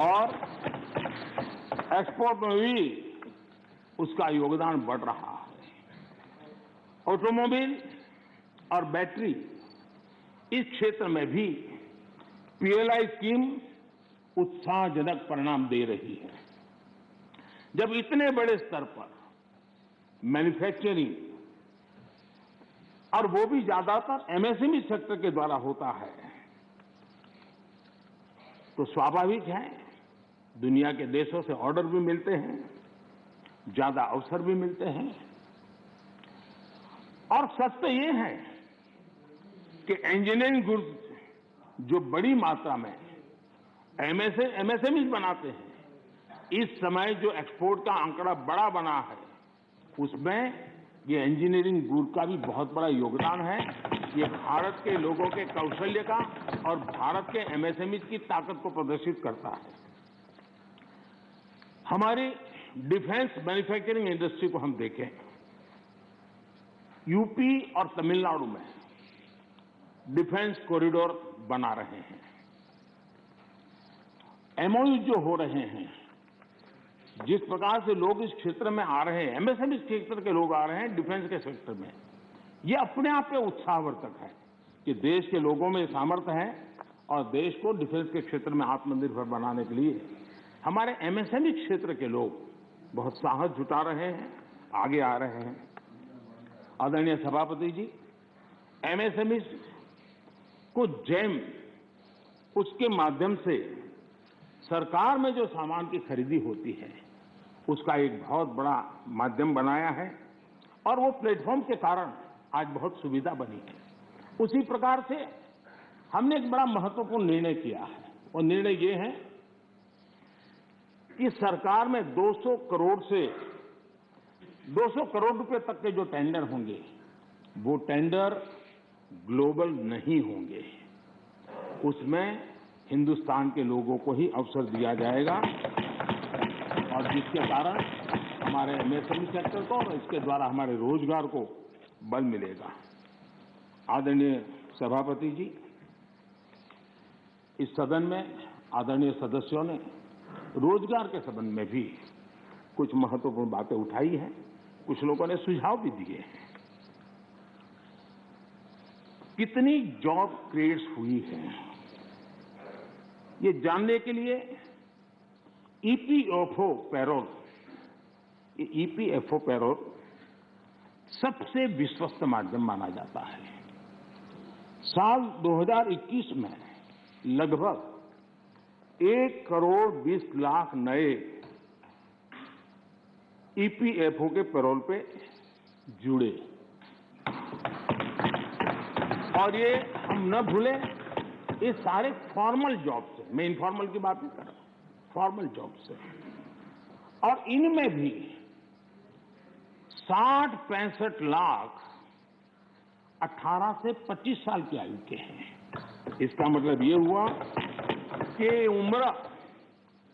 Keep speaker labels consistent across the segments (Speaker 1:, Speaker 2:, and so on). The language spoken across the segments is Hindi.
Speaker 1: और एक्सपोर्ट में भी उसका योगदान बढ़ रहा है। ऑटोमोबाइल और बैटरी इस क्षेत्र में भी पीएलआई स्कीम उत्साहजनक परिणाम दे रही है। जब इतने बड़े स्तर पर मैन्युफैक्चरिंग और वो भी ज्यादातर एमएसएमई सेक्टर के द्वारा होता है, तो स्वाभाविक है दुनिया के देशों से ऑर्डर भी मिलते हैं, ज्यादा अवसर भी मिलते हैं। और सच तो ये है कि इंजीनियरिंग गुड्स जो बड़ी मात्रा में एमएसएमई बनाते हैं, इस समय जो एक्सपोर्ट का आंकड़ा बड़ा बना है, उसमें ये इंजीनियरिंग गुड का भी बहुत बड़ा योगदान है। ये भारत के लोगों के कौशल्य का और भारत के एमएसएमई की ताकत को प्रदर्शित करता है। हमारी डिफेंस मैन्युफैक्चरिंग इंडस्ट्री को हम देखें, यूपी और तमिलनाडु में डिफेंस कॉरिडोर बना रहे हैं। एमओयू जो हो रहे हैं, जिस प्रकार से लोग इस क्षेत्र में आ रहे हैं, एमएसएमई क्षेत्र के लोग आ रहे हैं डिफेंस के सेक्टर में, ये अपने आप में उत्साहवर्धक है कि देश के लोगों में सामर्थ्य है और देश को डिफेंस के क्षेत्र में आत्मनिर्भर बनाने के लिए हमारे एमएसएमई क्षेत्र के लोग बहुत साहस जुटा रहे हैं, आगे आ रहे हैं। आदरणीय सभापति जी, एमएसएमई को जेम उसके माध्यम से सरकार में जो सामान की खरीदी होती है, उसका एक बहुत बड़ा माध्यम बनाया है और वो प्लेटफॉर्म के कारण आज बहुत सुविधा बनी है। उसी प्रकार से हमने एक बड़ा महत्वपूर्ण निर्णय किया है, और निर्णय ये है कि सरकार में 200 करोड़ रुपए तक के जो टेंडर होंगे, वो टेंडर ग्लोबल नहीं होंगे, उसमें हिंदुस्तान के लोगों को ही अवसर दिया जाएगा, और जिसके कारण हमारे एमएसएमई सेक्टर को और इसके द्वारा हमारे रोजगार को बल मिलेगा। आदरणीय सभापति जी, इस सदन में आदरणीय सदस्यों ने रोजगार के संबंध में भी कुछ महत्वपूर्ण बातें उठाई हैं, कुछ लोगों ने सुझाव भी दिए हैं। कितनी जॉब क्रिएट्स हुई है, ये जानने के लिए ईपीएफओ पैरोल, ये ईपीएफओ पैरोल सबसे विश्वस्त माध्यम माना जाता है। साल 2021 में लगभग 1 करोड़ 20 लाख नए ईपीएफओ के पैरोल पे जुड़े, और ये हम न भूलें, ये सारे फॉर्मल जॉब से, मैं इनफॉर्मल की बात नहीं कर रहा, फॉर्मल जॉब से, और इनमें भी 60-65 लाख 18 से 25 साल की आयु के हैं। इसका मतलब ये हुआ कि उम्र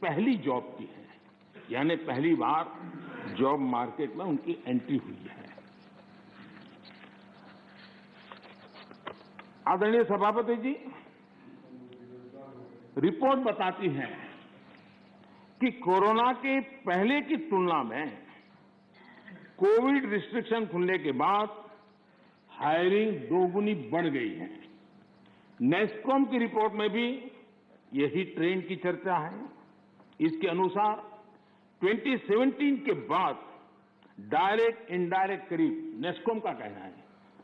Speaker 1: पहली जॉब की है, यानी पहली बार जॉब मार्केट में उनकी एंट्री हुई है। आदरणीय सभापति जी, रिपोर्ट बताती है कि कोरोना के पहले की तुलना में कोविड रिस्ट्रिक्शन खुलने के बाद हायरिंग दोगुनी बढ़ गई है। नेस्कॉम की रिपोर्ट में भी यही ट्रेंड की चर्चा है। इसके अनुसार 2017 के बाद डायरेक्ट इनडायरेक्ट करीब, नेस्कॉम का कहना है,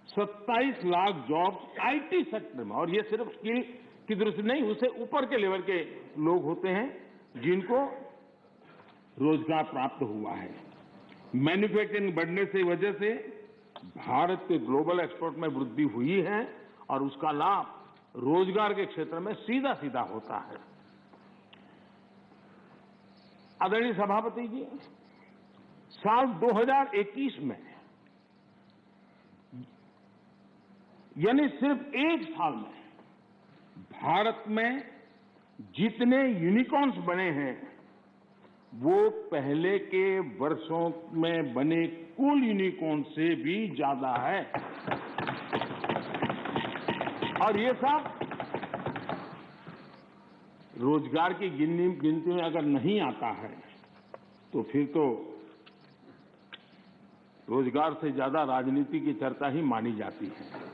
Speaker 1: 27 लाख जॉब्स आईटी सेक्टर में, और ये सिर्फ स्किल की दृष्टि नहीं, उससे ऊपर के लेवल के लोग होते हैं जिनको रोजगार प्राप्त हुआ है। मैन्युफैक्चरिंग बढ़ने से वजह से भारत के ग्लोबल एक्सपोर्ट में वृद्धि हुई है, और उसका लाभ रोजगार के क्षेत्र में सीधा सीधा होता है। आदरणीय सभापति जी, साल 2021 में, यानी सिर्फ एक साल में, भारत में जितने यूनिकॉर्न्स बने हैं, वो पहले के वर्षों में बने कुल यूनिकॉर्न से भी ज्यादा है। और ये सब रोजगार की गिनती में अगर नहीं आता है तो फिर तो रोजगार से ज्यादा राजनीति की चर्चा ही मानी जाती है।